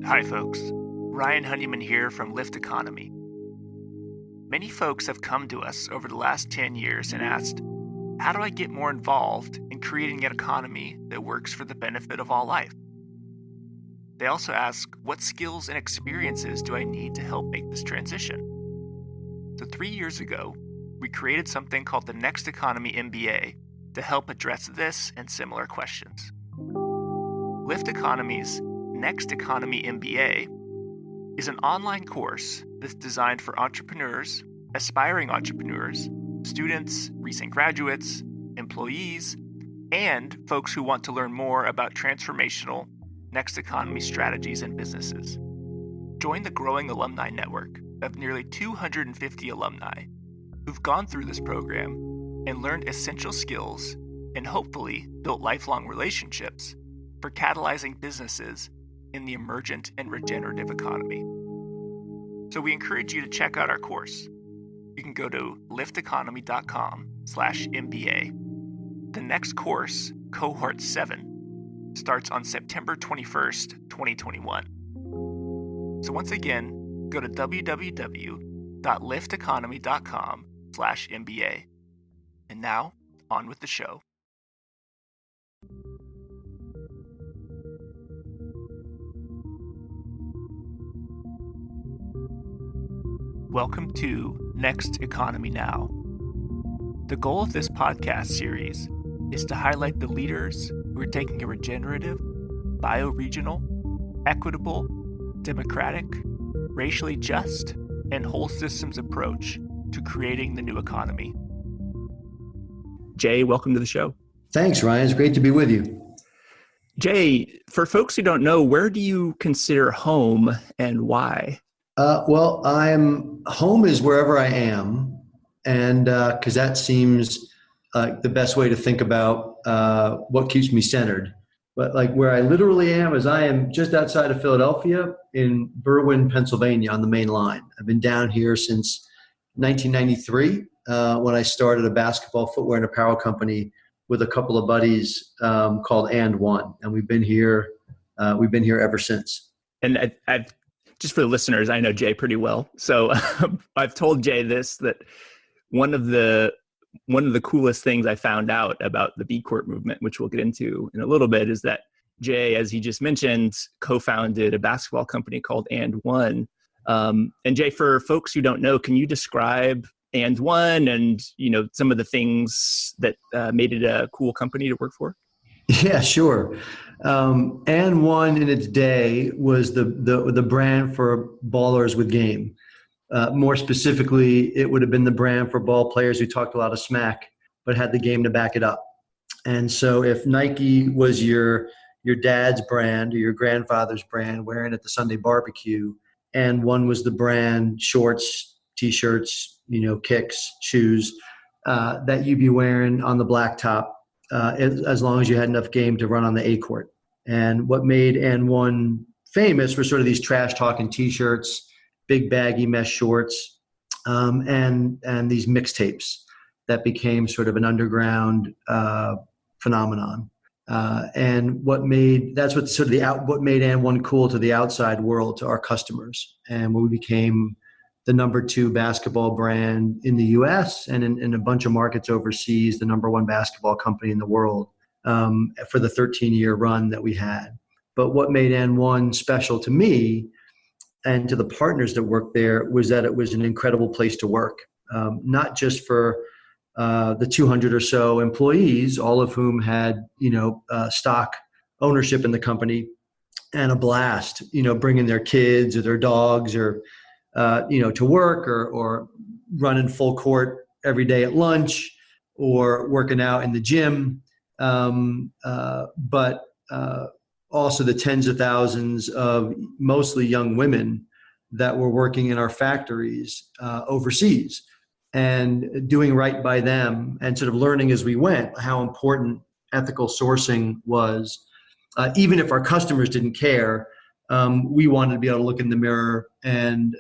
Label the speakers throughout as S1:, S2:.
S1: Hi folks, Ryan Honeyman here from Lyft Economy. Many folks have come to us over the last 10 years and asked, how do I get more involved in creating an economy that works for the benefit of all life? They also ask, what skills and experiences do I need to help make this transition? So 3 years ago, we created something called the Next Economy MBA to help address this and similar questions. Lyft Economy's Next Economy MBA is an online course that's designed for entrepreneurs, aspiring entrepreneurs, students, recent graduates, employees, and folks who want to learn more about transformational Next Economy strategies and businesses. Join the growing alumni network of nearly 250 alumni who've gone through this program and learned essential skills and hopefully built lifelong relationships for catalyzing businesses in the emergent and regenerative economy. So we encourage you to check out our course. You can go to lyfteconomy.com/MBA. The next course, Cohort 7, starts on September 21st, 2021. So once again, go to www.lyfteconomy.com/MBA. And now, on with the show. Welcome to Next Economy Now. The goal of this podcast series is to highlight the leaders who are taking a regenerative, bioregional, equitable, democratic, racially just, and whole systems approach to creating the new economy. Jay, welcome to the show.
S2: Thanks, Ryan. It's great to be with you.
S1: Jay, for folks who don't know, where do you consider home and why?
S2: Well, home is wherever I am, and because that seems the best way to think about what keeps me centered. But like where I literally am is I am just outside of Philadelphia in Berwyn, Pennsylvania on the main line. I've been down here since 1993 when I started a basketball footwear and apparel company with a couple of buddies called And One, and we've been here ever since.
S1: And I've just for the listeners, I know Jay pretty well. So I've told Jay that one of the coolest things I found out about the B Corp movement, which we'll get into in a little bit, is that Jay, as he just mentioned, co-founded a basketball company called And One. And Jay, for folks who don't know, can you describe And One and some of the things that made it a cool company to work for?
S2: Yeah, sure. And One in its day was the brand for ballers with game. More specifically, it would have been the brand for ball players who talked a lot of smack, but had the game to back it up. And so if Nike was your dad's brand or your grandfather's brand wearing at the Sunday barbecue, And One was the brand, shorts, T-shirts, kicks, shoes, that you'd be wearing on the blacktop as long as you had enough game to run on the A court. And what made And One famous were sort of these trash talking T-shirts, big baggy mesh shorts, and these mixtapes that became sort of an underground phenomenon. And what made And One cool to the outside world, to our customers, and when we became the number 2 basketball brand in the U.S. and in a bunch of markets overseas, the number 1 basketball company in the world for the 13-year run that we had. But what made And One special to me and to the partners that worked there was that it was an incredible place to work, not just for the 200 or so employees, all of whom had stock ownership in the company, and a blast, bringing their kids or their dogs or to work or running full court every day at lunch or working out in the gym. But also the tens of thousands of mostly young women that were working in our factories overseas and doing right by them and sort of learning as we went how important ethical sourcing was. Even if our customers didn't care, we wanted to be able to look in the mirror and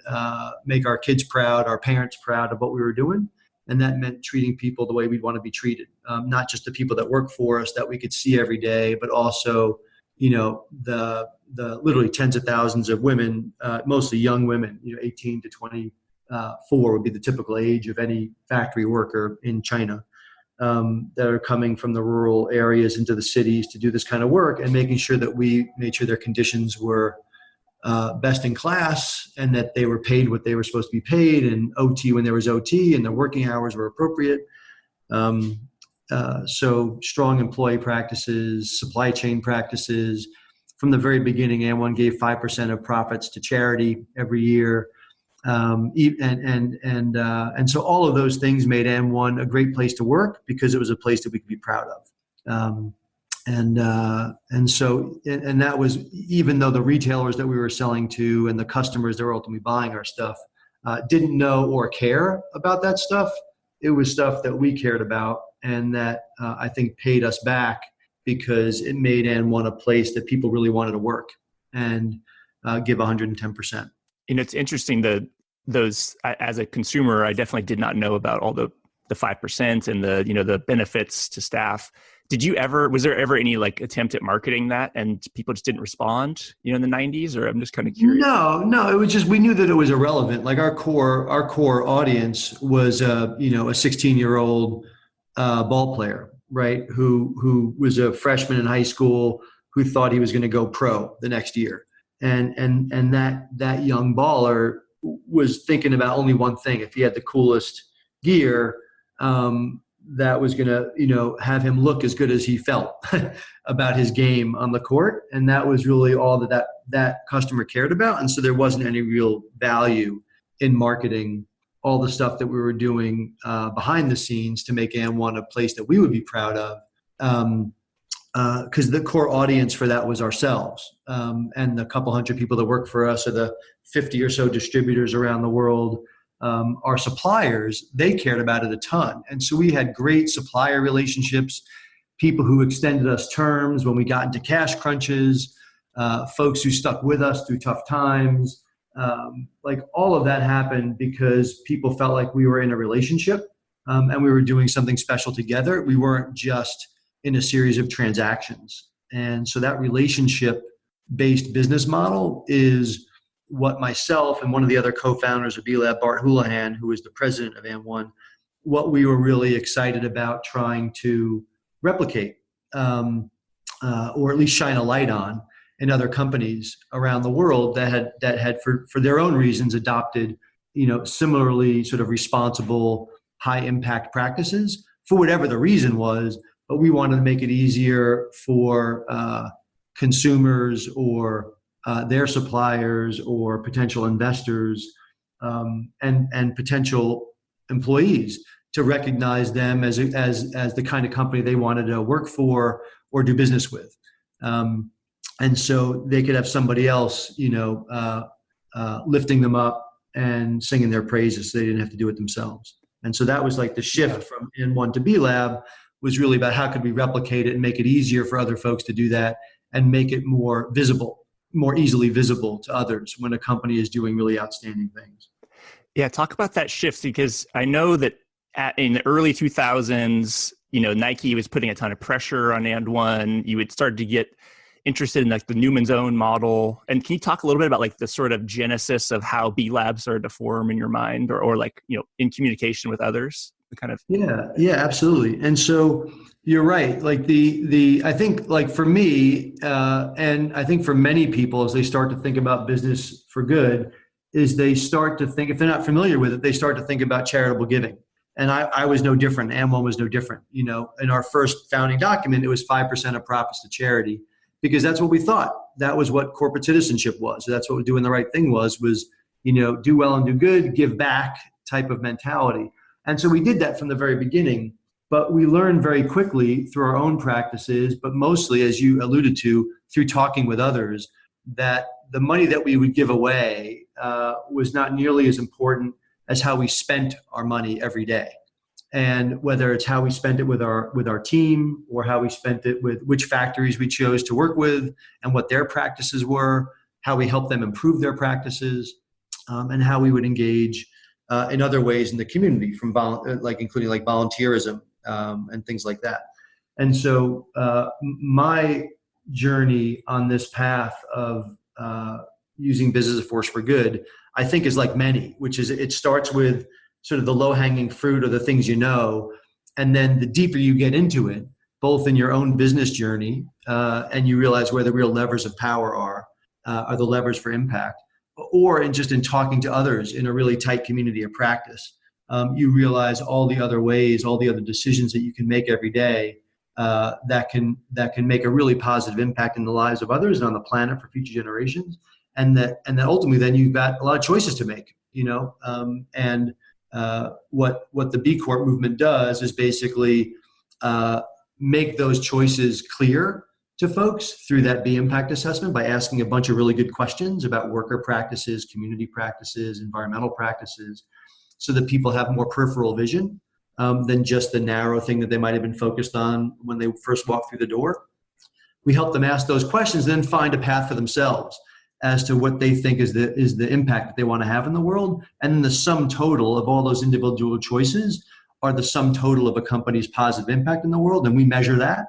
S2: make our kids proud, our parents proud of what we were doing. And that meant treating people the way we'd want to be treated, not just the people that work for us that we could see every day, but also the literally tens of thousands of women, mostly young women, 18 to 24 would be the typical age of any factory worker in China, that are coming from the rural areas into the cities to do this kind of work, and making sure that we made sure their conditions were best in class, and that they were paid what they were supposed to be paid, and OT when there was OT, and their working hours were appropriate. So strong employee practices, supply chain practices. From the very beginning, AND1 gave 5% of profits to charity every year. And so all of those things made AND1 a great place to work, because it was a place that we could be proud of. And that was, even though the retailers that we were selling to and the customers that were ultimately buying our stuff didn't know or care about that stuff, it was stuff that we cared about, and that I think paid us back, because it made AND1 a place that people really wanted to work and give 110%.
S3: It's interesting that as a consumer, I definitely did not know about all the 5% and the benefits to staff. Was there ever any attempt at marketing that, and people just didn't respond, in the 90s? Or I'm just kind of curious.
S2: No, it was just, we knew that it was irrelevant. Like our core audience was, a 16-year-old ball player, right? Who was a freshman in high school, who thought he was going to go pro the next year. And that young baller was thinking about only one thing. If he had the coolest gear, that was going to, have him look as good as he felt about his game on the court. And that was really all that customer cared about. And so there wasn't any real value in marketing all the stuff that we were doing behind the scenes to make AND1 a place that we would be proud of. Because the core audience for that was ourselves, and the couple hundred people that work for us, or the 50 or so distributors around the world. Our suppliers, they cared about it a ton. And so we had great supplier relationships, people who extended us terms when we got into cash crunches, folks who stuck with us through tough times. All of that happened because people felt like we were in a relationship, and we were doing something special together. We weren't just in a series of transactions. And so that relationship-based business model is what myself and one of the other co-founders of B-Lab, Bart Houlihan, who was the president of AND1, what we were really excited about trying to replicate, or at least shine a light on in other companies around the world that had for their own reasons adopted, similarly sort of responsible, high impact practices for whatever the reason was. But we wanted to make it easier for consumers or their suppliers or potential investors and potential employees to recognize them as the kind of company they wanted to work for or do business with. And so they could have somebody else, lifting them up and singing their praises, so they didn't have to do it themselves. And so that was like the shift from AND1 to B-Lab, was really about how could we replicate it and make it easier for other folks to do that, and make it more visible, more easily visible to others when a company is doing really outstanding things.
S3: Yeah, talk about that shift, because I know that in the early 2000s, Nike was putting a ton of pressure on AND1. You had started to get interested in the Newman's Own model. And can you talk a little bit about the sort of genesis of how B-Lab started to form in your mind, or in communication with others?
S2: Yeah, absolutely. And so you're right. I think for me, and I think for many people, as they start to think about business for good, is they start to think, if they're not familiar with it, they start to think about charitable giving. And I was no different. AND1 was no different. In our first founding document, it was 5% of profits to charity, because that's what we thought. That was what corporate citizenship was. That's what doing the right thing was, do well and do good, give back type of mentality. And so we did that from the very beginning, but we learned very quickly through our own practices, but mostly, as you alluded to, through talking with others, that the money that we would give away was not nearly as important as how we spent our money every day. And whether it's how we spent it with our team, or how we spent it with which factories we chose to work with and what their practices were, how we helped them improve their practices, and how we would engage in other ways in the community, from including volunteerism and things like that. And so my journey on this path of using business as a force for good, I think is like many, which is it starts with sort of the low-hanging fruit or the things you know, and then the deeper you get into it, both in your own business journey and you realize where the real levers of power are the levers for impact, or in talking to others in a really tight community of practice. You realize all the other ways, all the other decisions that you can make every day that can make a really positive impact in the lives of others and on the planet for future generations. And that ultimately then you've got a lot of choices to make, what the B Corp movement does is basically make those choices clear to folks through that B impact assessment by asking a bunch of really good questions about worker practices, community practices, environmental practices, so that people have more peripheral vision than just the narrow thing that they might have been focused on when they first walked through the door. We help them ask those questions, then find a path for themselves as to what they think is the impact that they want to have in the world. And then the sum total of all those individual choices are the sum total of a company's positive impact in the world. And we measure that.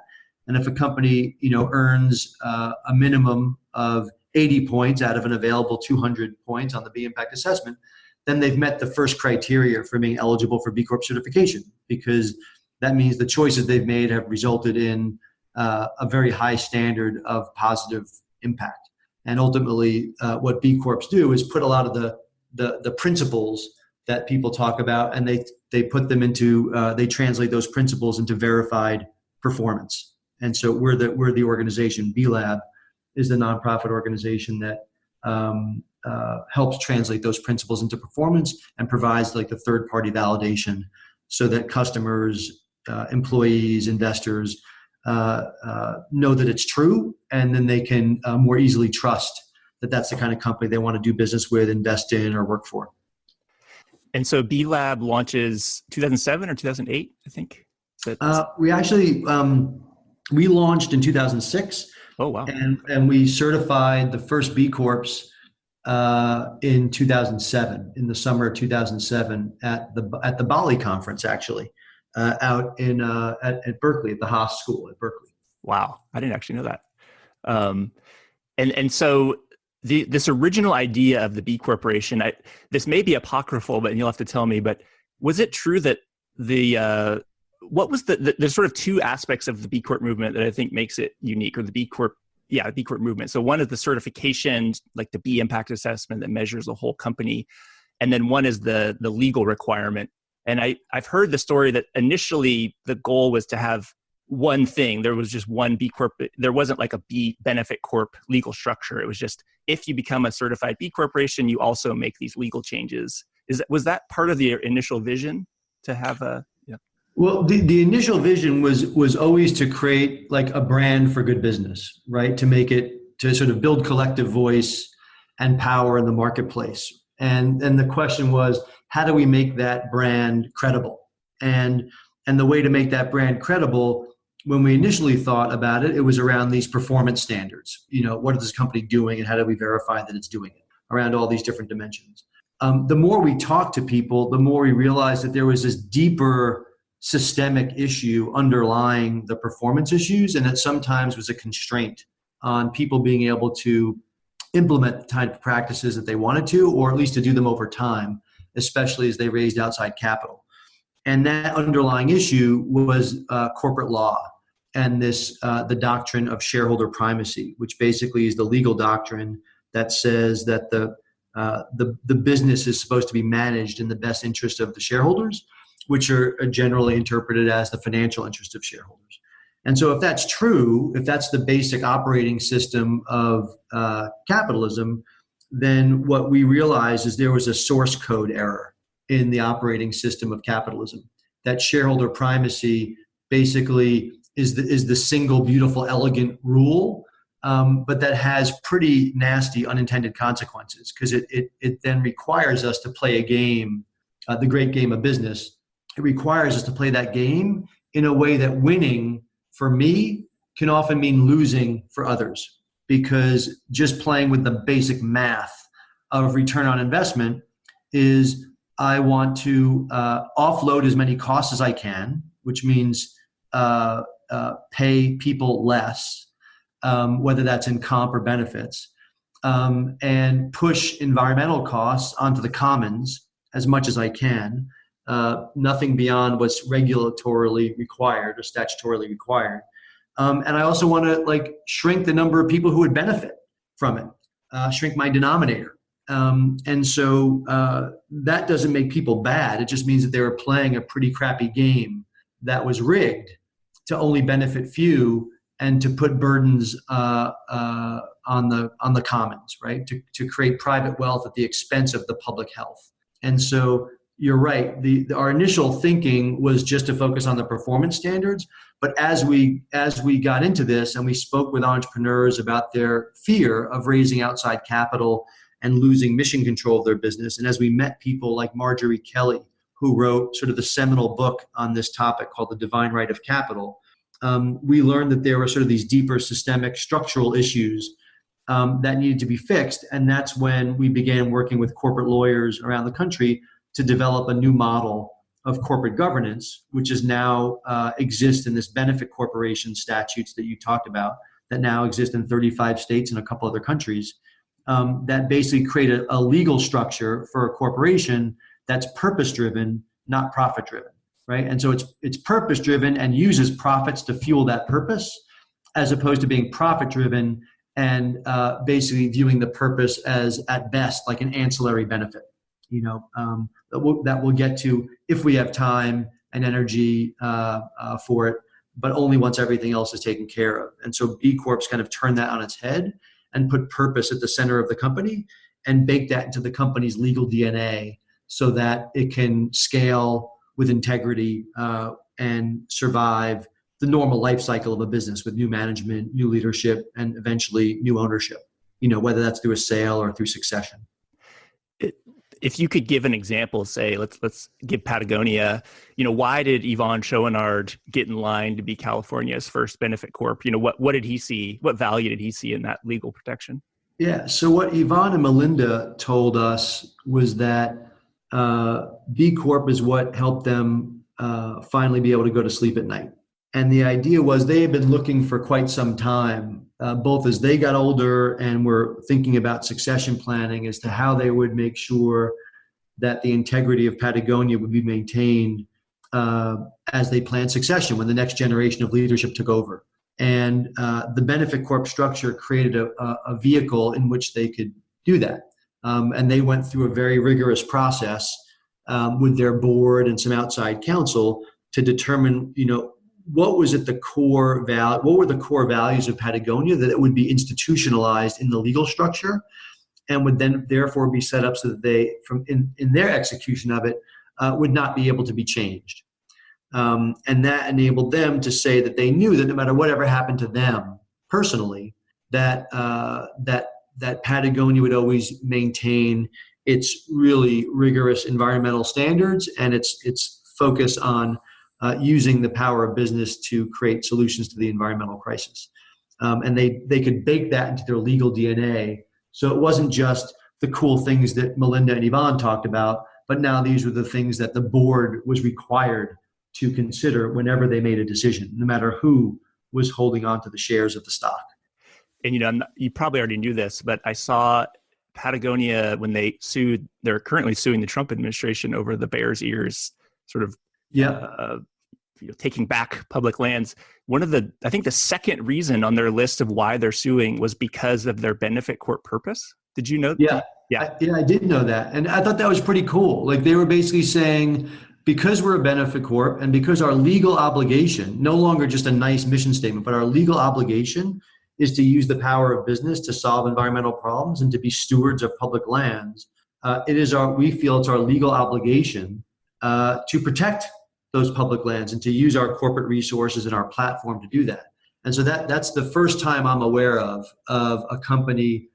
S2: And if a company, earns a minimum of 80 points out of an available 200 points on the B impact assessment, then they've met the first criteria for being eligible for B Corp certification, because that means the choices they've made have resulted in a very high standard of positive impact. And ultimately, what B Corps do is put a lot of the principles that people talk about, and they put them into they translate those principles into verified performance. And so we're the organization. B Lab is the nonprofit organization that helps translate those principles into performance and provides like the third-party validation so that customers, employees, investors know that it's true, and then they can more easily trust that that's the kind of company they want to do business with, invest in, or work for. And
S3: so B Lab launches 2007 or 2008, I think.
S2: We actually we launched in 2006.
S3: Oh wow!
S2: And we certified the first B Corps in 2007, in the summer of 2007, at the Bali conference, actually, out at Berkeley, at the Haas School at Berkeley.
S3: Wow, I didn't actually know that. And so this original idea of the B Corporation, this may be apocryphal, but you'll have to tell me. But was it true that what was there's sort of two aspects of the B Corp movement that I think makes it unique, or the B Corp movement. So one is the certification, like the B impact assessment that measures the whole company. And then one is the legal requirement. And I've heard the story that initially the goal was to have one thing. There was just one B Corp. There wasn't like a B benefit corp legal structure. It was just, if you become a certified B Corporation, you also make these legal changes. Was that part of the initial vision to have a...
S2: Well, the initial vision was always to create like a brand for good business, right? To sort of build collective voice and power in the marketplace. And the question was, how do we make that brand credible? And the way to make that brand credible, when we initially thought about it, it was around these performance standards. What is this company doing and how do we verify that it's doing it, around all these different dimensions. The more we talked to people, the more we realized that there was this deeper systemic issue underlying the performance issues, and that sometimes was a constraint on people being able to implement the type of practices that they wanted to, or at least to do them over time, especially as they raised outside capital. And that underlying issue was corporate law and the doctrine of shareholder primacy, which basically is the legal doctrine that says that the business is supposed to be managed in the best interest of the shareholders, which are generally interpreted as the financial interest of shareholders. And so if that's true, if that's the basic operating system of capitalism, then what we realized is there was a source code error in the operating system of capitalism. That shareholder primacy basically is the single, beautiful, elegant rule, but that has pretty nasty unintended consequences, because it then requires us to play a game, the great game of business. It requires us to play that game in a way that winning for me can often mean losing for others, because just playing with the basic math of return on investment is, I want to offload as many costs as I can, which means pay people less, whether that's in comp or benefits, and push environmental costs onto the commons as much as I can. Nothing beyond what's regulatorily required or statutorily required. And I also want to shrink the number of people who would benefit from it, shrink my denominator. And so that doesn't make people bad. It just means that they were playing a pretty crappy game that was rigged to only benefit few and to put burdens on the commons, right? To create private wealth at the expense of the public health. And so you're right. Our initial thinking was just to focus on the performance standards. But as we got into this and we spoke with entrepreneurs about their fear of raising outside capital and losing mission control of their business, and as we met people like Marjorie Kelly, who wrote sort of the seminal book on this topic called The Divine Right of Capital, we learned that there were sort of these deeper systemic structural issues that needed to be fixed. And that's when we began working with corporate lawyers around the country to develop a new model of corporate governance, which is now exists in this benefit corporation statutes that you talked about, that now exist in 35 states and a couple other countries, that basically create a legal structure for a corporation that's purpose-driven, not profit-driven, right? And so it's purpose-driven and uses profits to fuel that purpose, as opposed to being profit-driven and basically viewing the purpose as, at best, like an ancillary benefit, that we'll get to if we have time and energy for it, but only once everything else is taken care of. And so B Corps kind of turned that on its head and put purpose at the center of the company and bake that into the company's legal DNA so that it can scale with integrity and survive the normal life cycle of a business with new management, new leadership, and eventually new ownership, whether that's through a sale or through succession.
S3: If you could give an example, say, let's give Patagonia, why did Yvon Chouinard get in line to be California's first benefit corp? What did he see? What value did he see in that legal protection?
S2: Yeah. So what Yvon and Melinda told us was that B Corp is what helped them finally be able to go to sleep at night. And the idea was they had been looking for quite some time, both as they got older and were thinking about succession planning as to how they would make sure that the integrity of Patagonia would be maintained as they planned succession when the next generation of leadership took over. And the Benefit Corp structure created a vehicle in which they could do that. And they went through a very rigorous process with their board and some outside counsel to determine, what was at the core value? What were the core values of Patagonia that it would be institutionalized in the legal structure, and would then therefore be set up so that they, in their execution of it, would not be able to be changed. And that enabled them to say that they knew that no matter whatever happened to them personally, that Patagonia would always maintain its really rigorous environmental standards and its focus on using the power of business to create solutions to the environmental crisis. And they could bake that into their legal DNA. So it wasn't just the cool things that Melinda and Yvon talked about, but now these were the things that the board was required to consider whenever they made a decision, no matter who was holding on to the shares of the stock.
S3: And you probably already knew this, but I saw Patagonia when they're currently suing the Trump administration over the Bears Ears sort of taking back public lands. I think the second reason on their list of why they're suing was because of their benefit corp purpose. Did you know that?
S2: Yeah, I did know that. And I thought that was pretty cool. Like they were basically saying, because we're a benefit corp and because our legal obligation, no longer just a nice mission statement, but our legal obligation is to use the power of business to solve environmental problems and to be stewards of public lands. We feel it's our legal obligation to protect those public lands and to use our corporate resources and our platform to do that. And so that's the first time I'm aware of a company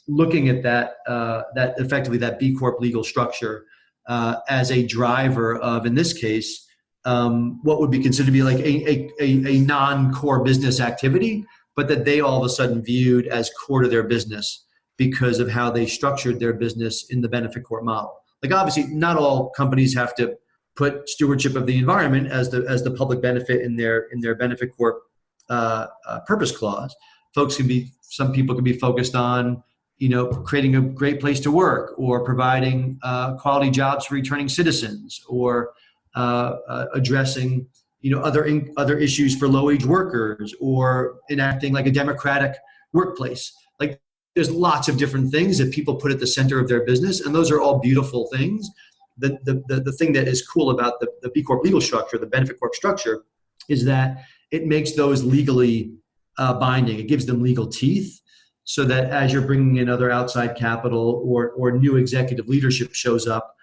S2: looking at that effectively that B Corp legal structure as a driver of, in this case, what would be considered to be like a non-core business activity, but that they all of a sudden viewed as core to their business because of how they structured their business in the benefit corp model. Like obviously, not all companies have to put stewardship of the environment as the public benefit in their benefit corp purpose clause. Some people can be focused on, creating a great place to work, or providing quality jobs for returning citizens, or addressing, other issues for low-wage workers, or enacting like a democratic workplace. Like, there's lots of different things that people put at the center of their business, and those are all beautiful things. The thing that is cool about the B Corp legal structure, the benefit corp structure, is that it makes those legally binding. It gives them legal teeth, so that as you're bringing in other outside capital, or new executive leadership shows up,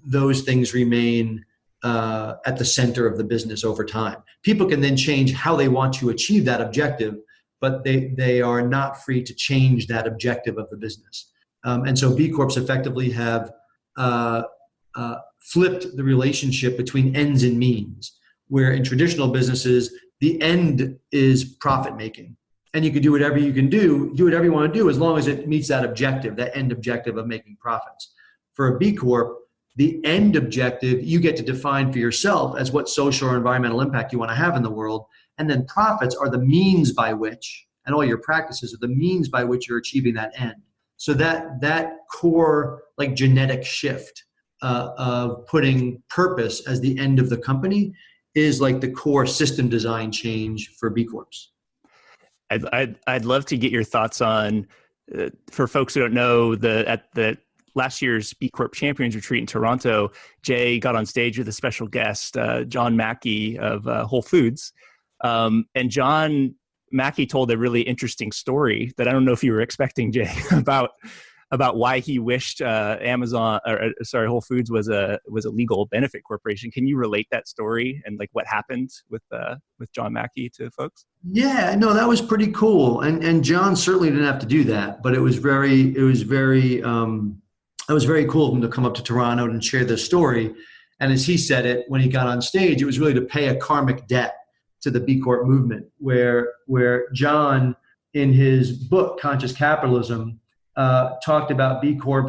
S2: those things remain at the center of the business over time. People can then change how they want to achieve that objective, but they are not free to change that objective of the business. And so B Corps effectively have flipped the relationship between ends and means, where in traditional businesses, the end is profit making. And you can do whatever you want to do, as long as it meets that objective, that end objective of making profits. For a B Corp, the end objective you get to define for yourself as what social or environmental impact you want to have in the world. And then profits are the means by which, and all your practices are the means by which you're achieving that end. So that core, like, genetic shift of putting purpose as the end of the company is like the core system design change for B Corps.
S3: I'd love to get your thoughts on, for folks who don't know, at the last year's B Corp Champions Retreat in Toronto, Jay got on stage with a special guest, John Mackey of Whole Foods. And John Mackey told a really interesting story that I don't know if you were expecting, Jay, about why he wished Whole Foods was a legal benefit corporation. Can you relate that story and like what happened with John Mackey to folks?
S2: Yeah, no, that was pretty cool. And John certainly didn't have to do that, but it was very cool of him to come up to Toronto and share this story. And as he said it, when he got on stage, it was really to pay a karmic debt to the B Corp movement, where John, in his book Conscious Capitalism, talked about B Corps,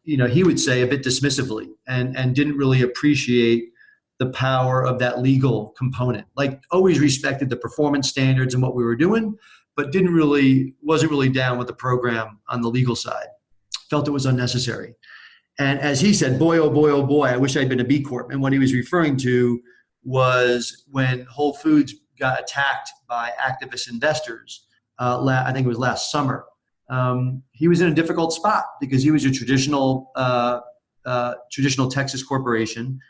S2: he would say a bit dismissively, and didn't really appreciate the power of that legal component. Like, always respected the performance standards and what we were doing, but wasn't really down with the program on the legal side. Felt it was unnecessary. And as he said, boy, oh boy, oh boy, I wish I'd been a B Corp. And what he was referring to was when Whole Foods got attacked by activist investors, I think it was last summer. He was in a difficult spot because he was a traditional Texas corporation,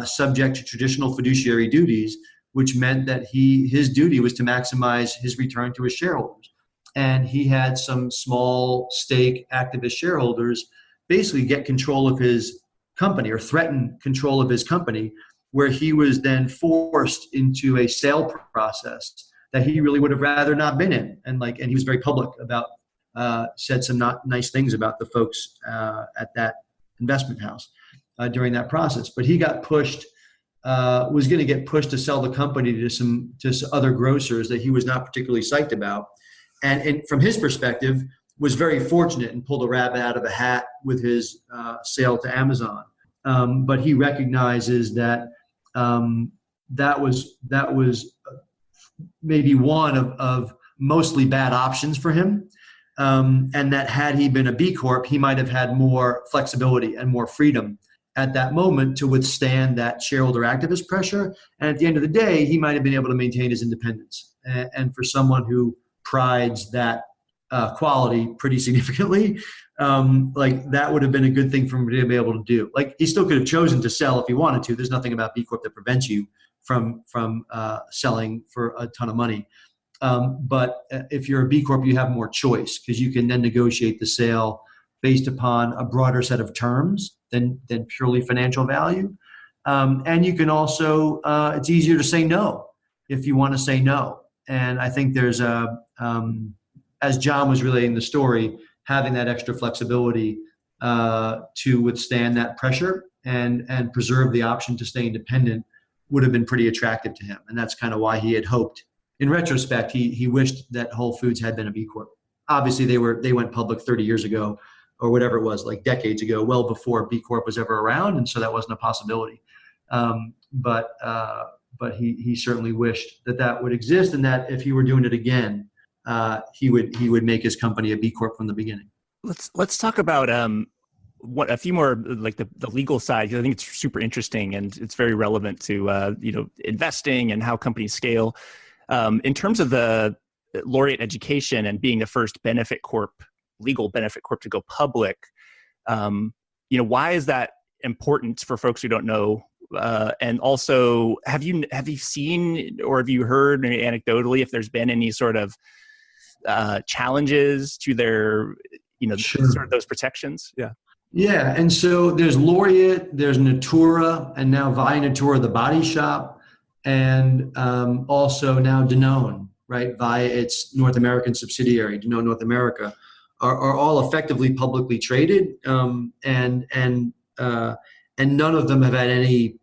S2: subject to traditional fiduciary duties, which meant that his duty was to maximize his return to his shareholders. And he had some small stake activist shareholders basically get control of his company, or threaten control of his company, where he was then forced into a sale process that he really would have rather not been in. And he was very public about, said some not nice things about the folks at that investment house during that process. But he got pushed, was going to get pushed to sell the company to some other grocers that he was not particularly psyched about. And from his perspective, was very fortunate and pulled a rabbit out of a hat with his sale to Amazon. But he recognizes that that was maybe one of mostly bad options for him. And that had he been a B Corp, he might have had more flexibility and more freedom at that moment to withstand that shareholder activist pressure. And at the end of the day, he might have been able to maintain his independence. And for someone who prides that quality pretty significantly, that would have been a good thing for him to be able to do. Like, he still could have chosen to sell if he wanted to. There's nothing about B Corp that prevents you from selling for a ton of money. But if you're a B Corp, you have more choice, because you can then negotiate the sale based upon a broader set of terms than purely financial value. And you can also, it's easier to say no if you want to say no. And I think there's as John was relating the story, having that extra flexibility to withstand that pressure and preserve the option to stay independent would have been pretty attractive to him. And that's kind of why he had hoped. In retrospect, he wished that Whole Foods had been a B Corp. Obviously, they went public 30 years ago, or whatever it was, like decades ago, well before B Corp was ever around, and so that wasn't a possibility. But but he certainly wished that would exist, and that if he were doing it again, he would make his company a B Corp from the beginning.
S3: Let's talk about what a few more like the legal side, because I think it's super interesting and it's very relevant to investing and how companies scale. In terms of the Laureate Education and being the first legal benefit corp to go public, why is that important for folks who don't know? And also, have you seen or have you heard anecdotally if there's been any sort of challenges to their
S2: Sure.
S3: sort of those protections?
S2: Yeah, and so there's Laureate, there's Natura, and now Vi Natura, the body shop, and also now Danone, right? Vi, its North American subsidiary, Danone North America, are all effectively publicly traded, and none of them have had any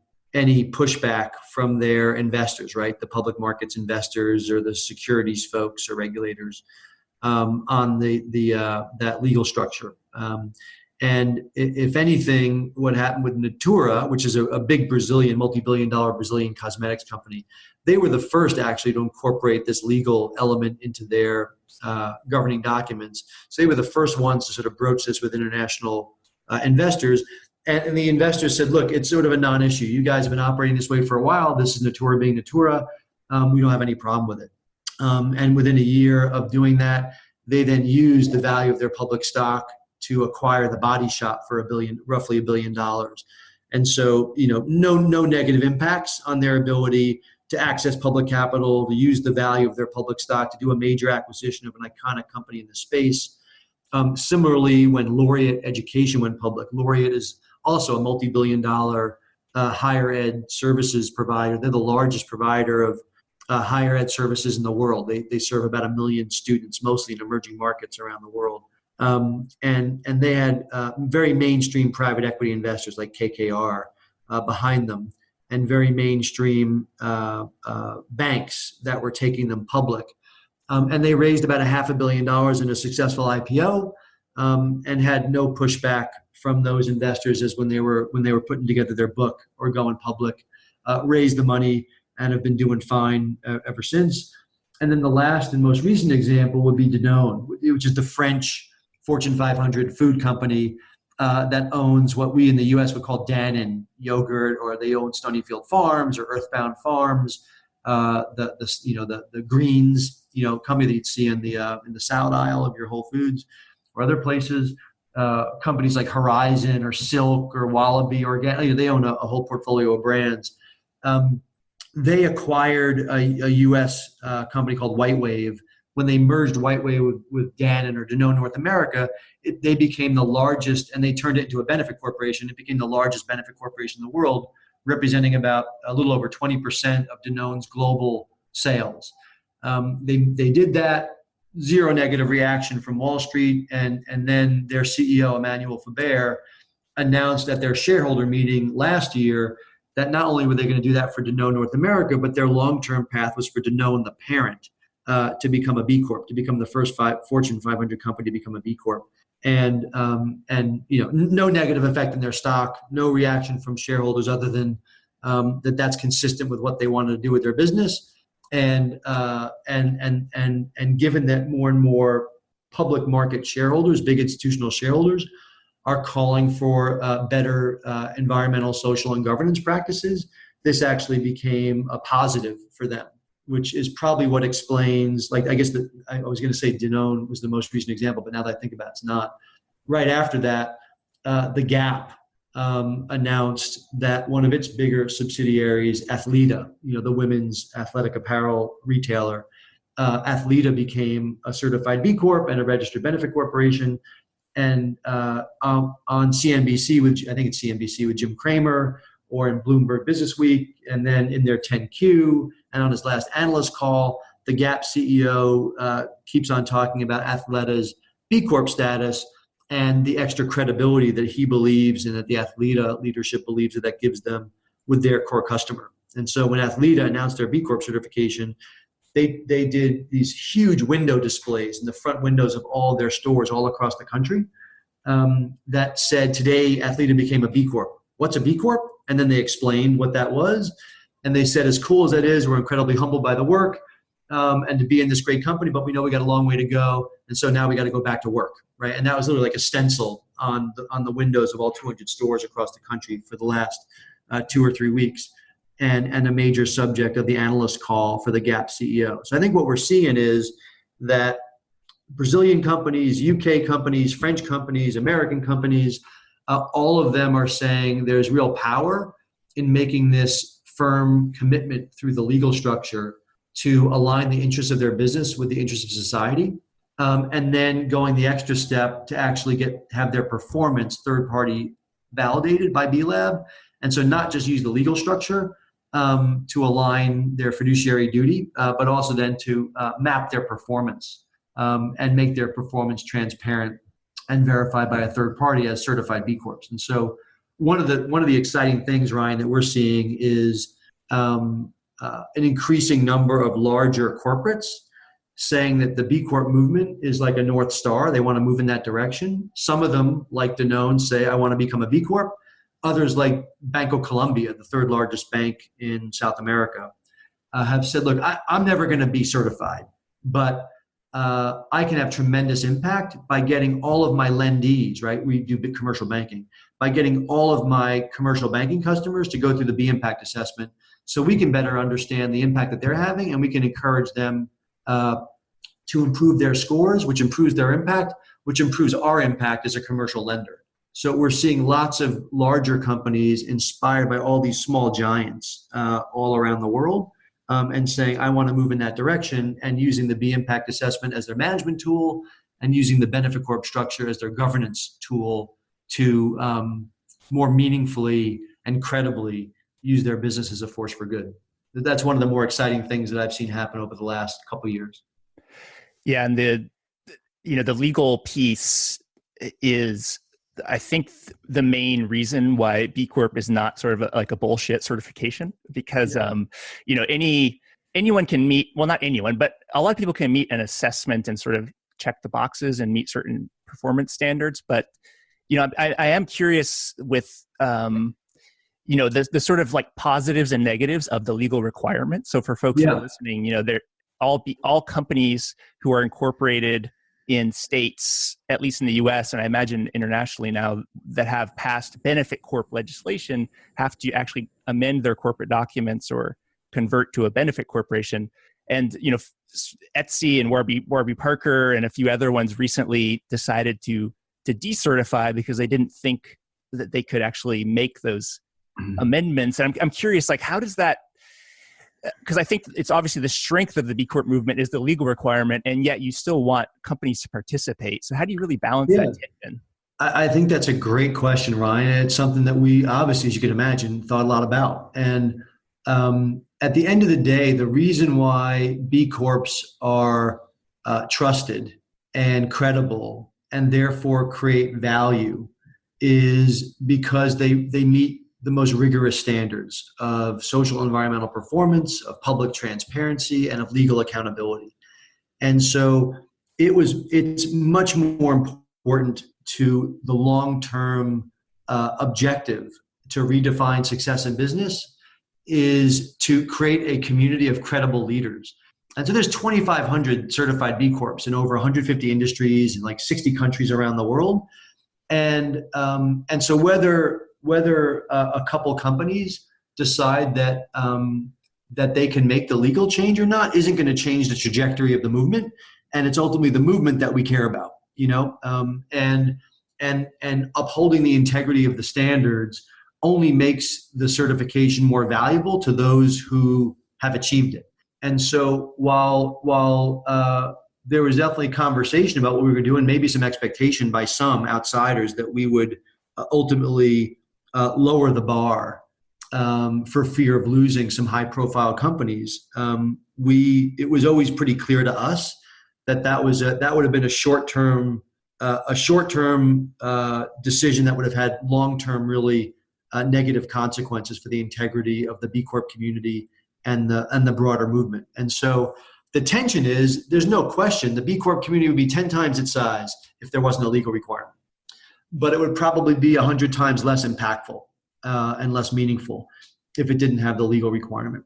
S2: pushback from their investors, right? The public markets investors or the securities folks or regulators on that legal structure. And if anything, what happened with Natura, which is a big multi-billion-dollar Brazilian cosmetics company, they were the first actually to incorporate this legal element into their governing documents. So they were the first ones to sort of broach this with international investors. And the investors said, look, it's sort of a non-issue. You guys have been operating this way for a while. This is Natura being Natura. We don't have any problem with it. And within a year of doing that, they then used the value of their public stock to acquire the body shop for roughly $1 billion. And so, no negative impacts on their ability to access public capital, to use the value of their public stock to do a major acquisition of an iconic company in the space. Similarly, when Laureate Education went public, Laureate is also a multi-billion-dollar higher ed services provider. They're the largest provider of higher ed services in the world. They serve about 1 million students, mostly in emerging markets around the world. And they had very mainstream private equity investors like KKR behind them, and very mainstream banks that were taking them public. And they raised about $500 million in a successful IPO, and had no pushback from those investors as when they were putting together their book or going public, raised the money and have been doing fine ever since. And then the last and most recent example would be Danone, which is the French Fortune 500 food company that owns what we in the U.S. would call Dannon yogurt, or they own Stonyfield Farms or Earthbound Farms, the greens, company that you'd see in the salad aisle of your Whole Foods or other places. Companies like Horizon or Silk or Wallaby Organic, they own a whole portfolio of brands. They acquired a U.S. company called WhiteWave. When they merged WhiteWave with Dannon or Danone North America, they became the largest, and they turned it into a benefit corporation. It became the largest benefit corporation in the world, representing about a little over 20% of Danone's global sales. They did that, zero negative reaction from Wall Street, and then their CEO, Emmanuel Faber, announced at their shareholder meeting last year that not only were they going to do that for Danone North America, but their long-term path was for Danone, the parent, to become a B Corp, to become the first Fortune 500 company to become a B Corp. And no negative effect in their stock, no reaction from shareholders other than that's consistent with what they wanted to do with their business. And given that more and more public market shareholders, big institutional shareholders, are calling for better environmental, social, and governance practices, this actually became a positive for them, which is probably what explains, I was going to say Danone was the most recent example, but now that I think about it, it's not. Right after that, the Gap announced that one of its bigger subsidiaries, Athleta, the women's athletic apparel retailer, Athleta became a certified B Corp and a registered benefit corporation. And on CNBC, I think it's CNBC with Jim Cramer, or in Bloomberg Business Week, and then in their 10Q, and on his last analyst call, the Gap CEO keeps on talking about Athleta's B Corp status and the extra credibility that he believes and that the Athleta leadership believes that gives them with their core customer. And so when Athleta announced their B Corp certification, they did these huge window displays in the front windows of all their stores all across the country that said, today Athleta became a B Corp. What's a B Corp? And then they explained what that was. And they said, as cool as that is, we're incredibly humbled by the work and to be in this great company, but we know we got a long way to go. And so now we got to go back to work, right? And that was literally like a stencil on the windows of all 200 stores across the country for the last 2 or 3 weeks, and a major subject of the analyst call for the Gap CEO. So I think what we're seeing is that Brazilian companies, UK companies, French companies, American companies, all of them are saying there's real power in making this firm commitment through the legal structure to align the interests of their business with the interests of society, and then going the extra step to actually have their performance third-party validated by B-Lab. And so not just use the legal structure to align their fiduciary duty, but also then to map their performance and make their performance transparent and verified by a third party as certified B Corps. And so one of the exciting things, Ryan, that we're seeing is an increasing number of larger corporates saying that the B Corp movement is like a North Star. They want to move in that direction. Some of them, like Danone, say, I want to become a B Corp. Others, like Banco Colombia, the third largest bank in South America, have said, look, I'm never going to be certified, but I can have tremendous impact by getting all of my lendees, right? We do big commercial banking, by getting all of my commercial banking customers to go through the B Impact assessment so we can better understand the impact that they're having, and we can encourage them to improve their scores, which improves their impact, which improves our impact as a commercial lender. So we're seeing lots of larger companies inspired by all these small giants all around the world, and saying, I want to move in that direction, and using the B Impact assessment as their management tool and using the Benefit Corp structure as their governance tool to more meaningfully and credibly use their business as a force for good. That's one of the more exciting things that I've seen happen over the last couple of years.
S3: Yeah, and the legal piece is, I think, the main reason why B Corp is not sort of like a bullshit certification, because anyone can meet, well, not anyone, but a lot of people can meet an assessment and sort of check the boxes and meet certain performance standards. But I am curious with the sort of like positives and negatives of the legal requirement. So for folks who are listening, they're all companies who are incorporated in states, at least in the US, and I imagine internationally now, that have passed Benefit Corp legislation have to actually amend their corporate documents or convert to a benefit corporation. And Etsy and Warby Parker and a few other ones recently decided to decertify because they didn't think that they could actually make those amendments. And I'm curious, like, how does that? Because I think it's obviously the strength of the B Corp movement is the legal requirement, and yet you still want companies to participate. So how do you really balance that tension?
S2: I think that's a great question, Ryan. It's something that we obviously, as you can imagine, thought a lot about. And at the end of the day, the reason why B Corps are trusted and credible and therefore create value is because they meet the most rigorous standards of social and environmental performance, of public transparency, and of legal accountability. And so it's much more important to the long-term objective to redefine success in business is to create a community of credible leaders. And so there's 2,500 certified B Corps in over 150 industries in like 60 countries around the world. And so whether a couple companies decide that they can make the legal change or not isn't going to change the trajectory of the movement, and it's ultimately the movement that we care about, and upholding the integrity of the standards only makes the certification more valuable to those who have achieved it. And so while there was definitely conversation about what we were doing, maybe some expectation by some outsiders that we would ultimately lower the bar for fear of losing some high-profile companies. It was always pretty clear to us that would have been a short-term decision that would have had long-term really negative consequences for the integrity of the B Corp community and the broader movement. And so the tension is, there's no question the B Corp community would be 10 times its size if there wasn't a legal requirement, but it would probably be 100 times less impactful and less meaningful. if it didn't have the legal requirement.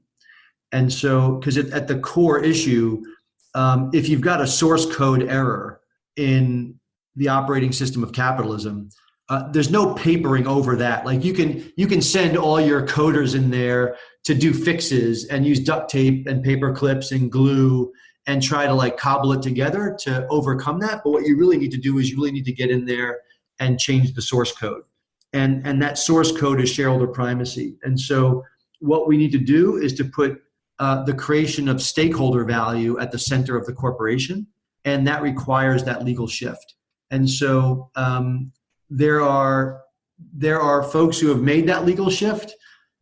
S2: And so, because at the core issue, if you've got a source code error in the operating system of capitalism, there's no papering over that. Like you can send all your coders in there to do fixes and use duct tape and paper clips and glue and try to like cobble it together to overcome that. But what you really need to do is you really need to get in there and change the source code. And that source code is shareholder primacy. And so what we need to do is to put the creation of stakeholder value at the center of the corporation. And that requires that legal shift. And so there are folks who have made that legal shift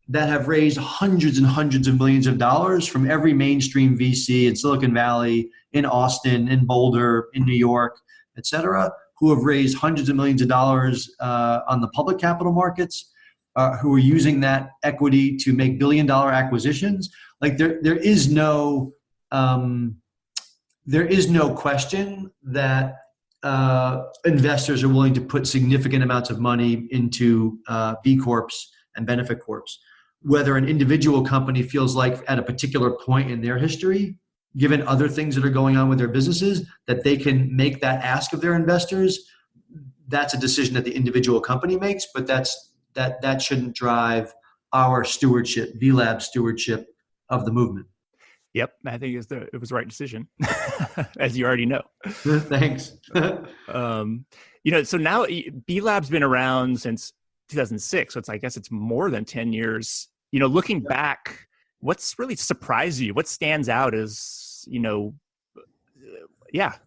S2: that have raised hundreds and hundreds of millions of dollars from every mainstream VC in Silicon Valley, in Austin, in Boulder, in New York, et cetera, who have raised hundreds of millions of dollars on the public capital markets, who are using that equity to make billion-dollar acquisitions. Like there is no question that investors are willing to put significant amounts of money into B Corps and benefit corps. Whether an individual company feels like at a particular point in their history, given other things that are going on with their businesses, that they can make that ask of their investors, that's a decision that the individual company makes, but that shouldn't drive our stewardship, VLab stewardship of the movement.
S3: Yep, I think it was the right decision, as you already know.
S2: Thanks.
S3: So now B Lab's been around since 2006, so I guess it's more than 10 years. Looking back, what's really surprised you? What stands out as,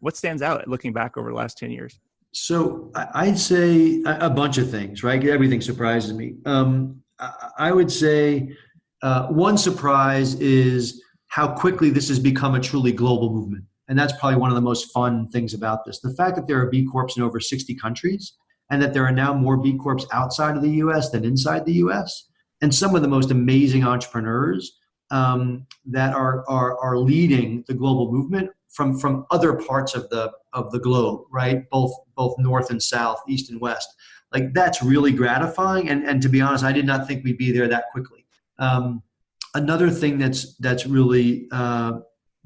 S3: what stands out looking back over the last 10 years?
S2: So I'd say a bunch of things, right? Everything surprises me. I would say one surprise is how quickly this has become a truly global movement. And that's probably one of the most fun things about this. The fact that there are B Corps in over 60 countries and that there are now more B Corps outside of the US than inside the US. And some of the most amazing entrepreneurs that are leading the global movement from other parts of the globe, right? Both north and south, east and west. Like that's really gratifying. And to be honest, I did not think we'd be there that quickly. Another thing that's really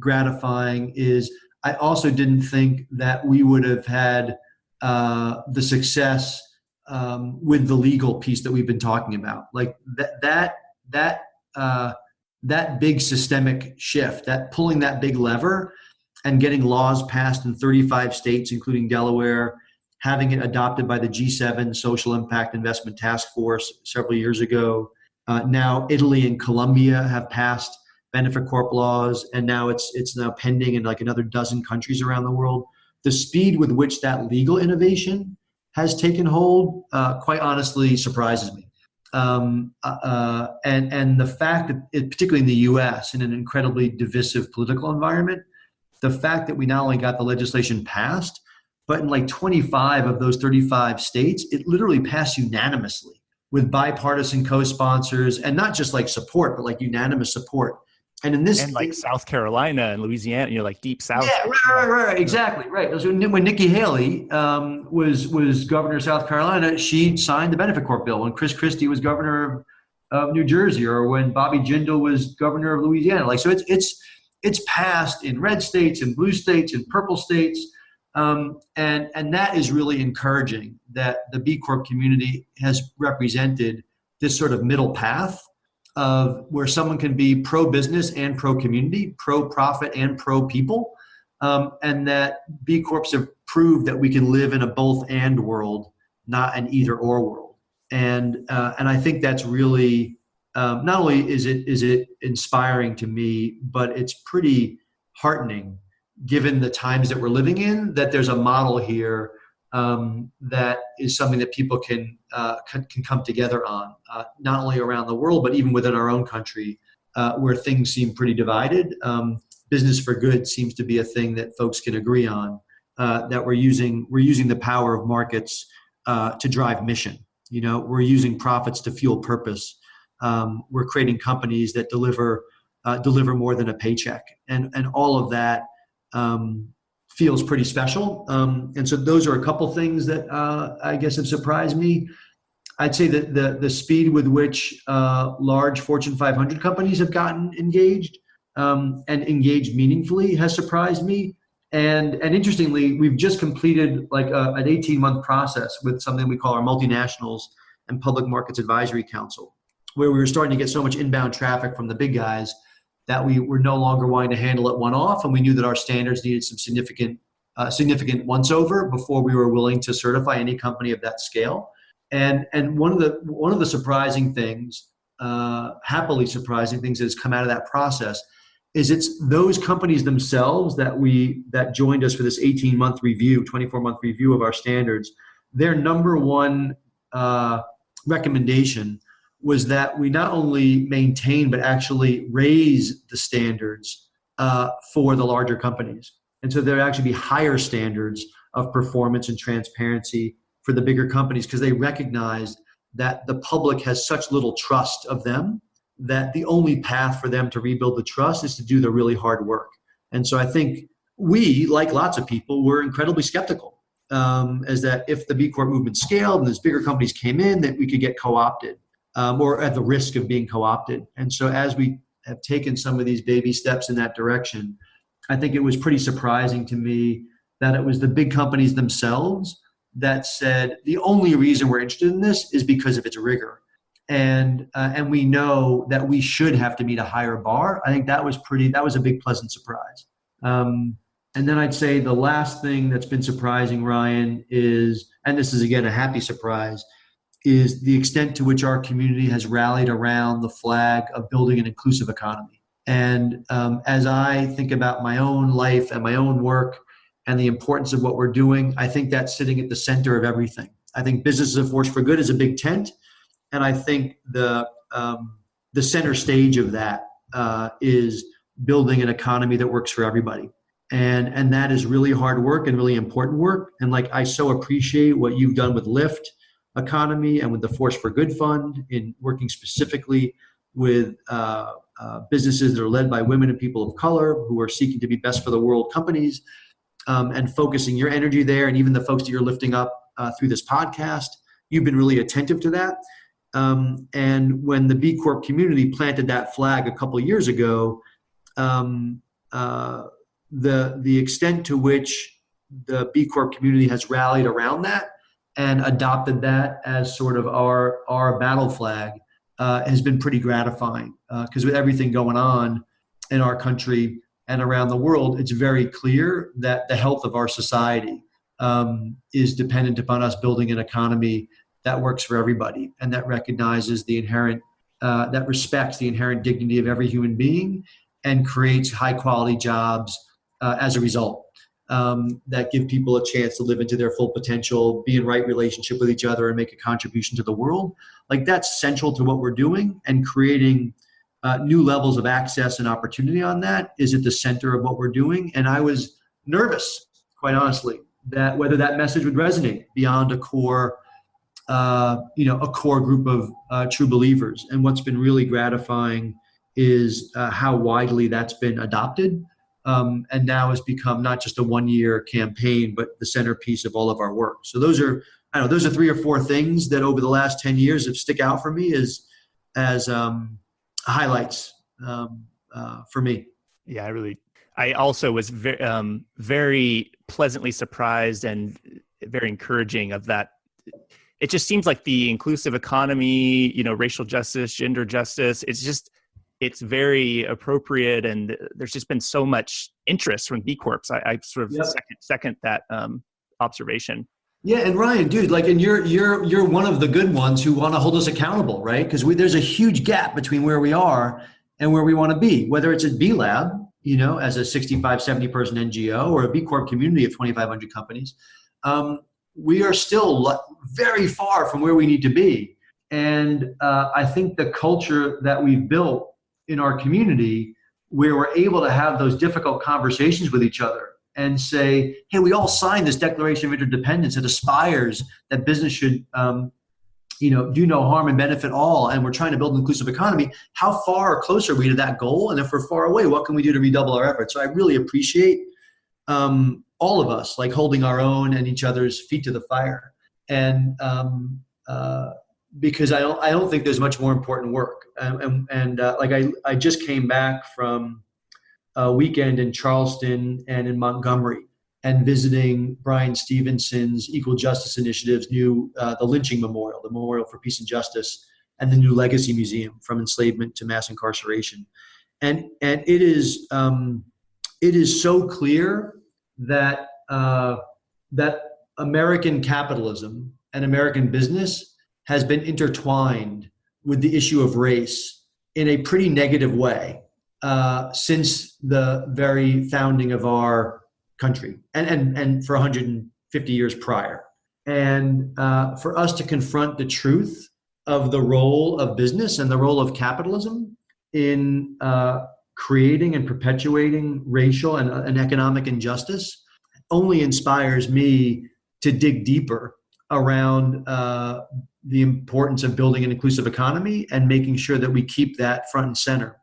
S2: gratifying is I also didn't think that we would have had the success with the legal piece that we've been talking about. Like that big systemic shift, that pulling that big lever and getting laws passed in 35 states, including Delaware, having it adopted by the G7 Social Impact Investment Task Force several years ago. Now Italy and Colombia have passed benefit corp laws, and now it's now pending in like another dozen countries around the world. The speed with which that legal innovation has taken hold, quite honestly, surprises me. And the fact that, particularly in the U.S., in an incredibly divisive political environment, the fact that we not only got the legislation passed, but in like 25 of those 35 states, it literally passed unanimously with bipartisan co-sponsors, and not just like support, but like unanimous support. And in this,
S3: and like South Carolina and Louisiana, like deep South.
S2: Yeah, right, exactly, right. When Nikki Haley was governor of South Carolina, she signed the benefit corp bill. When Chris Christie was governor of New Jersey, or when Bobby Jindal was governor of Louisiana, like so, it's passed in red states and blue states and purple states, and that is really encouraging that the B Corp community has represented this sort of middle path of where someone can be pro-business and pro-community, pro-profit and pro-people, and that B Corps have proved that we can live in a both-and world, not an either-or world. And I think that's really, not only is it inspiring to me, but it's pretty heartening, given the times that we're living in, that there's a model here that is something that people can come together on, not only around the world, but even within our own country, where things seem pretty divided. Business for good seems to be a thing that folks can agree on, that we're using the power of markets to drive mission. We're using profits to fuel purpose. We're creating companies that deliver more than a paycheck, and all of that feels pretty special. And so those are a couple things that I guess have surprised me. I'd say that the speed with which large Fortune 500 companies have gotten engaged and engaged meaningfully has surprised me. And interestingly, we've just completed like an 18-month process with something we call our Multinationals and Public Markets Advisory Council, where we were starting to get so much inbound traffic from the big guys that we were no longer wanting to handle it one-off, and we knew that our standards needed some significant once-over before we were willing to certify any company of that scale. And one of the surprising things, happily surprising things that has come out of that process is it's those companies themselves that joined us for this 18-month review, 24-month review of our standards. Their number one recommendation was that we not only maintain but actually raise the standards for the larger companies. And so there actually be higher standards of performance and transparency for the bigger companies, because they recognize that the public has such little trust of them that the only path for them to rebuild the trust is to do the really hard work. And so I think we, like lots of people, were incredibly skeptical as that if the B Corp movement scaled and as bigger companies came in, that we could get co-opted or at the risk of being co-opted. And so as we have taken some of these baby steps in that direction, I think it was pretty surprising to me that it was the big companies themselves that said the only reason we're interested in this is because of its rigor, and we know that we should have to meet a higher bar. I think that was a big pleasant surprise. And then I'd say the last thing that's been surprising, Ryan, is, and this is again a happy surprise, is the extent to which our community has rallied around the flag of building an inclusive economy. And as I think about my own life and my own work and the importance of what we're doing, I think that's sitting at the center of everything. I think business as a force for good is a big tent, and I think the center stage of that is building an economy that works for everybody, and that is really hard work and really important work. And like I so appreciate what you've done with Lyft Economy and with the Force for Good Fund in working specifically with businesses that are led by women and people of color who are seeking to be best for the world companies. And focusing your energy there, and even the folks that you're lifting up through this podcast, you've been really attentive to that. And when the B Corp community planted that flag a couple of years ago, the extent to which the B Corp community has rallied around that and adopted that as sort of our battle flag has been pretty gratifying. Because with everything going on in our country and around the world, it's very clear that the health of our society is dependent upon us building an economy that works for everybody and that recognizes the inherent, that respects the inherent dignity of every human being and creates high quality jobs as a result, that give people a chance to live into their full potential, be in right relationship with each other, and make a contribution to the world. Like that's central to what we're doing, and creating new levels of access and opportunity on that is at the center of what we're doing. And I was nervous, quite honestly, that whether that message would resonate beyond a core group of true believers. And what's been really gratifying is how widely that's been adopted, and now has become not just a one-year campaign, but the centerpiece of all of our work. So those are 3 or 4 things that over the last 10 years have stick out for me as highlights for me.
S3: Yeah, I also was very pleasantly surprised and very encouraging of that. It just seems like the inclusive economy, racial justice, gender justice, it's very appropriate, and there's just been so much interest from B Corps. I sort of second that observation.
S2: Yeah, and Ryan, dude, and you're one of the good ones who want to hold us accountable, right? Because there's a huge gap between where we are and where we want to be, whether it's at B Lab, as a 65, 70 person NGO, or a B Corp community of 2,500 companies. We are still very far from where we need to be. And I think the culture that we've built in our community, where we're able to have those difficult conversations with each other and say, hey, we all signed this Declaration of Interdependence that aspires that business should do no harm and benefit all, and we're trying to build an inclusive economy. How far closer are we to that goal? And if we're far away, what can we do to redouble our efforts? So I really appreciate all of us holding our own and each other's feet to the fire. And because I don't think there's much more important work. I just came back from a weekend in Charleston and in Montgomery, and visiting Brian Stevenson's Equal Justice Initiative's new the Lynching Memorial, the Memorial for Peace and Justice, and the new Legacy Museum, From Enslavement to Mass Incarceration. And it is so clear that that American capitalism and American business has been intertwined with the issue of race in a pretty negative way since the very founding of our country, and for 150 years prior. And for us to confront the truth of the role of business and the role of capitalism in creating and perpetuating racial and economic injustice only inspires me to dig deeper around the importance of building an inclusive economy and making sure that we keep that front and center.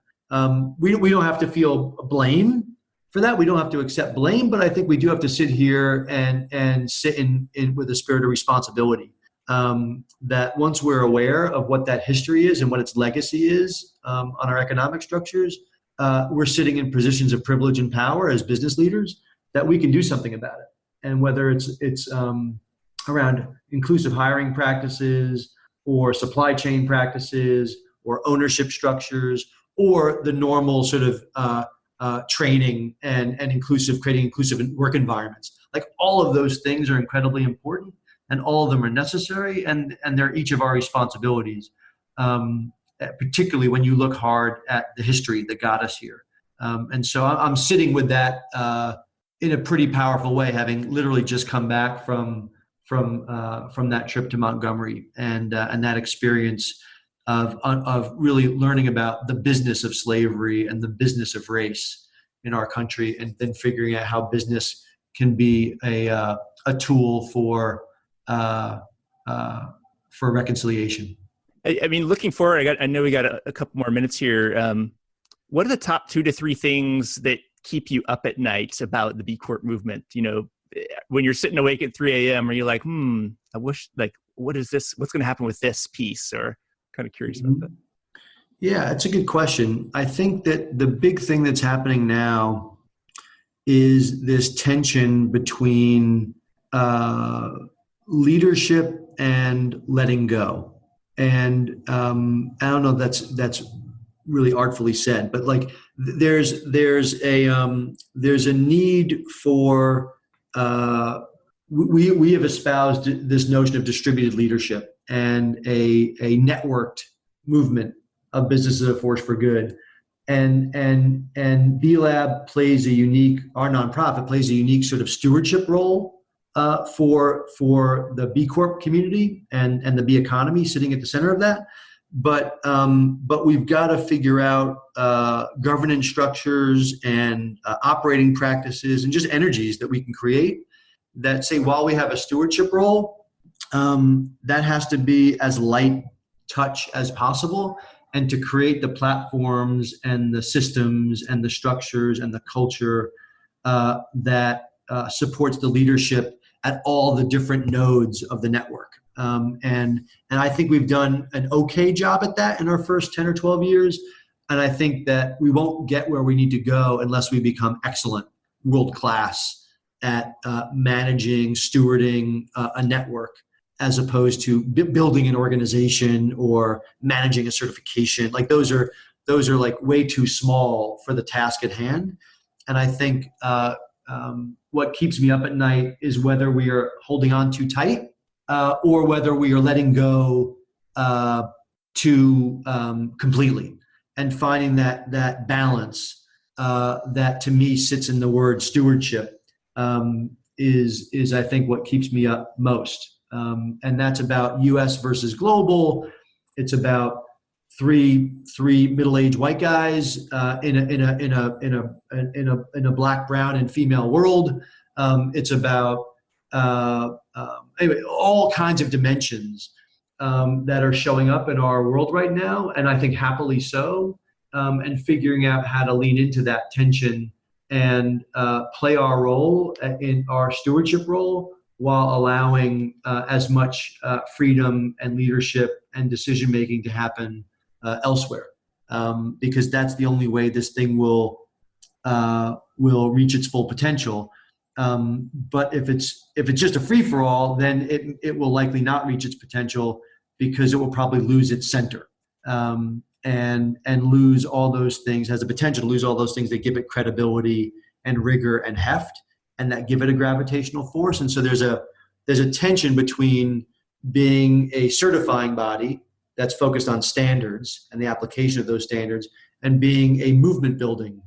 S2: We don't have to feel blame for that. We don't have to accept blame, but I think we do have to sit here and sit in with a spirit of responsibility. That once we're aware of what that history is and what its legacy is on our economic structures, we're sitting in positions of privilege and power as business leaders that we can do something about it. And whether it's around inclusive hiring practices or supply chain practices or ownership structures or the normal sort of training and creating inclusive work environments. Like all of those things are incredibly important and all of them are necessary and they're each of our responsibilities, particularly when you look hard at the history that got us here. And so I'm sitting with that in a pretty powerful way, having literally just come back from that trip to Montgomery and that experience of really learning about the business of slavery and the business of race in our country, and then figuring out how business can be a tool for reconciliation.
S3: I mean, looking forward, I know we got a couple more minutes here. What are the top 2 to 3 things that keep you up at night about the B Corp movement? You know, when you're sitting awake at 3 a.m., are you like, I wish, like, what is this? What's going to happen with this piece? Or kind of curious about that.
S2: Yeah, it's a good question. I think that the big thing that's happening now is this tension between leadership and letting go. And I don't know if that's really artfully said, but like there's a need for we have espoused this notion of distributed leadership and a networked movement of business as a force for good, and B-Lab our nonprofit plays a unique sort of stewardship role for the B Corp community and the B economy, sitting at the center of that. But we've got to figure out governance structures and operating practices and just energies that we can create that say, while we have a stewardship role, that has to be as light touch as possible, and to create the platforms and the systems and the structures and the culture that supports the leadership at all the different nodes of the network. And I think we've done an okay job at that in our first 10 or 12 years. And I think that we won't get where we need to go unless we become excellent, world-class at managing, stewarding a network, as opposed to building an organization or managing a certification. Like those are like way too small for the task at hand. And I think what keeps me up at night is whether we are holding on too tight or whether we are letting go too completely, and finding that balance that to me sits in the word stewardship is I think what keeps me up most. And that's about U.S. versus global. It's about three middle-aged white guys in a black, brown, and female world. It's about anyway, all kinds of dimensions that are showing up in our world right now, and I think happily so. And figuring out how to lean into that tension and play our role in our stewardship role, while allowing as much freedom and leadership and decision making to happen elsewhere, because that's the only way this thing will reach its full potential. But if it's just a free for all, then it will likely not reach its potential, because it will probably lose its center, and lose all those things, has the potential to lose all those things that give it credibility and rigor and heft, and that give it a gravitational force. And so there's a tension between being a certifying body that's focused on standards and the application of those standards, and being a movement building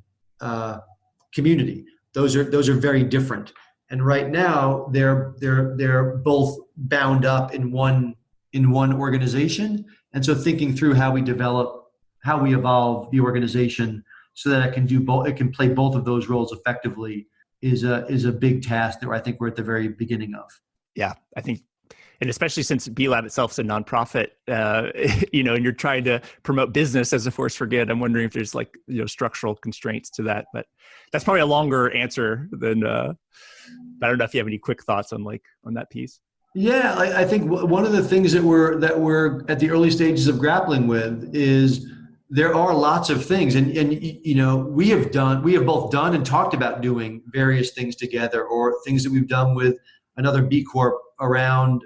S2: community. Those are very different. And right now they're both bound up in one organization. And so thinking through how we evolve the organization so that it can do both, it can play both of those roles effectively, is a big task that I think we're at the very beginning of.
S3: Yeah, I think, and especially since B-Lab itself is a nonprofit, and you're trying to promote business as a force for good, I'm wondering if there's structural constraints to that. But that's probably a longer answer than. I don't know if you have any quick thoughts on that piece.
S2: Yeah, I think one of the things that we're at the early stages of grappling with is there are lots of things, and we have both done and talked about doing various things together, or things that we've done with another B Corp around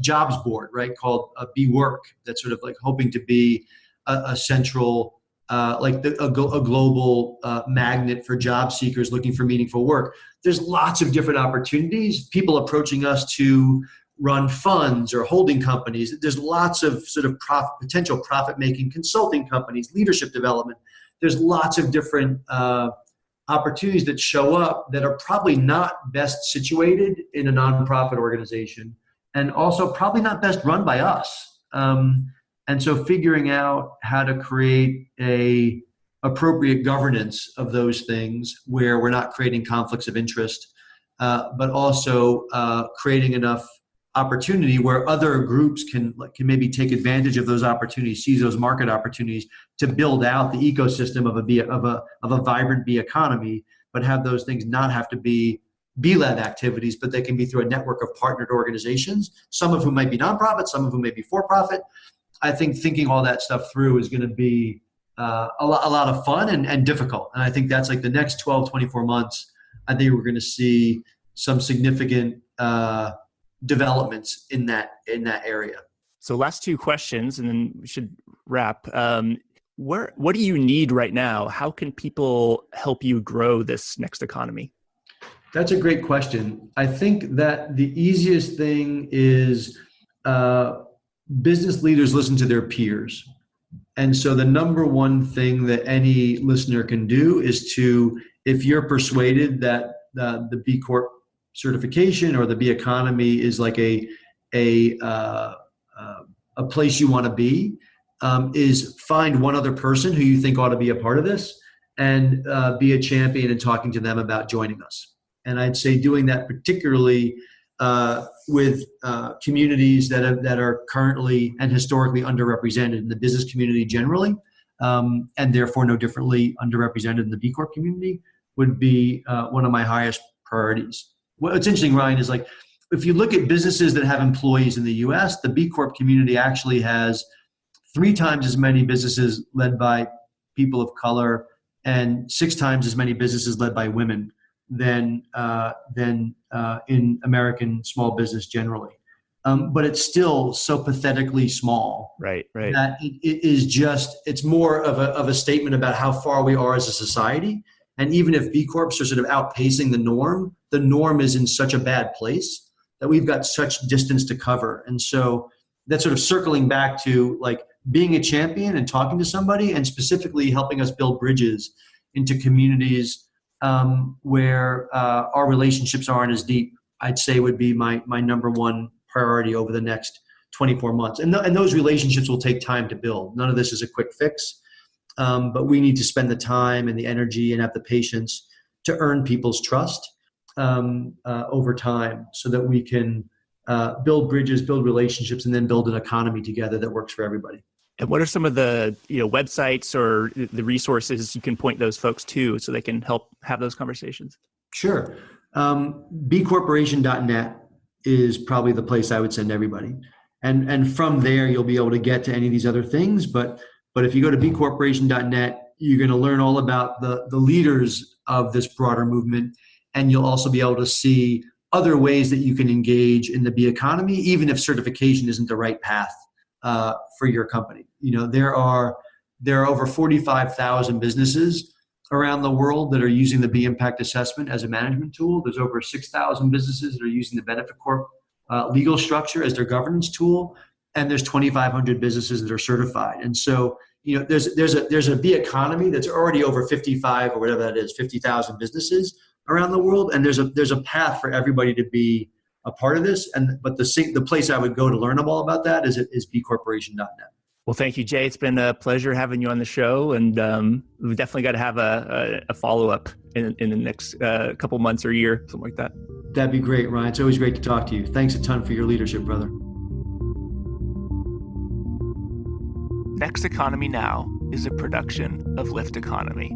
S2: jobs board, right, called B Work, that's sort of hoping to be a central, a global magnet for job seekers looking for meaningful work. There's lots of different opportunities, people approaching us to run funds or holding companies. There's lots of sort of potential profit-making consulting companies, leadership development. There's lots of different opportunities that show up that are probably not best situated in a nonprofit organization, and also probably not best run by us. And so figuring out how to create a appropriate governance of those things where we're not creating conflicts of interest, but also creating enough opportunity where other groups can maybe take advantage of those opportunities, seize those market opportunities to build out the ecosystem of a vibrant bee economy, but have those things not have to be B-led activities, but they can be through a network of partnered organizations, some of whom might be nonprofit, some of whom may be for-profit. I think thinking all that stuff through is going to be a lot of fun and difficult. And I think that's the next 12, 24 months, I think we're going to see some significant developments in that area.
S3: So last two questions, and then we should wrap. What do you need right now? How can people help you grow this next economy?
S2: That's a great question. I think that the easiest thing is business leaders listen to their peers. And so the number one thing that any listener can do is if you're persuaded that the B Corp certification or the B economy is a place you want to be, is find one other person who you think ought to be a part of this, and be a champion in talking to them about joining us. And I'd say doing that particularly with communities that are currently and historically underrepresented in the business community generally, and therefore no differently underrepresented in the B Corp community, would be one of my highest priorities. What's interesting, Ryan, is if you look at businesses that have employees in the U.S., the B Corp community actually has 3 times as many businesses led by people of color and 6 times as many businesses led by women than in American small business generally. But it's still so pathetically small.
S3: Right.
S2: That it is it's more of a statement about how far we are as a society. And even if B Corps are sort of outpacing the norm is in such a bad place that we've got such distance to cover. And so that's sort of circling back to being a champion and talking to somebody, and specifically helping us build bridges into communities where our relationships aren't as deep, I'd say would be my number one priority over the next 24 months. And those relationships will take time to build. None of this is a quick fix, but we need to spend the time and the energy and have the patience to earn people's trust over time, so that we can build bridges, build relationships, and then build an economy together that works for everybody.
S3: And what are some of the websites or the resources you can point those folks to so they can help have those conversations?
S2: Sure. bcorporation.net is probably the place I would send everybody. And from there, you'll be able to get to any of these other things. But if you go to bcorporation.net, you're going to learn all about the leaders of this broader movement. And you'll also be able to see other ways that you can engage in the B economy, even if certification isn't the right path for your company. There are over 45,000 businesses around the world that are using the B impact assessment as a management tool. There's over 6,000 businesses that are using the Benefit Corp legal structure as their governance tool, and there's 2,500 businesses that are certified. And so, there's a B economy that's already over 55 or whatever that is, 50,000 businesses around the world, and there's a path for everybody to be a part of this. But the place I would go to learn all about that is bcorporation.net.
S3: Well, thank you, Jay. It's been a pleasure having you on the show, and we've definitely got to have a follow-up in the next couple months or year, something like that.
S2: That'd be great, Ryan. It's always great to talk to you. Thanks a ton for your leadership, brother.
S1: Next Economy Now is a production of Lift Economy.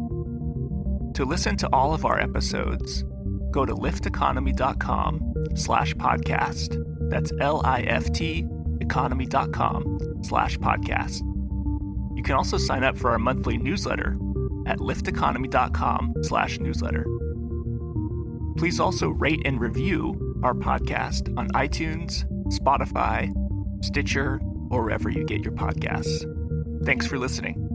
S1: To listen to all of our episodes, go to lifteconomy.com/podcast. That's LIFT economy.com/podcast. You can also sign up for our monthly newsletter at lifteconomy.com/newsletter. Please also rate and review our podcast on iTunes, Spotify, Stitcher, or wherever you get your podcasts. Thanks for listening.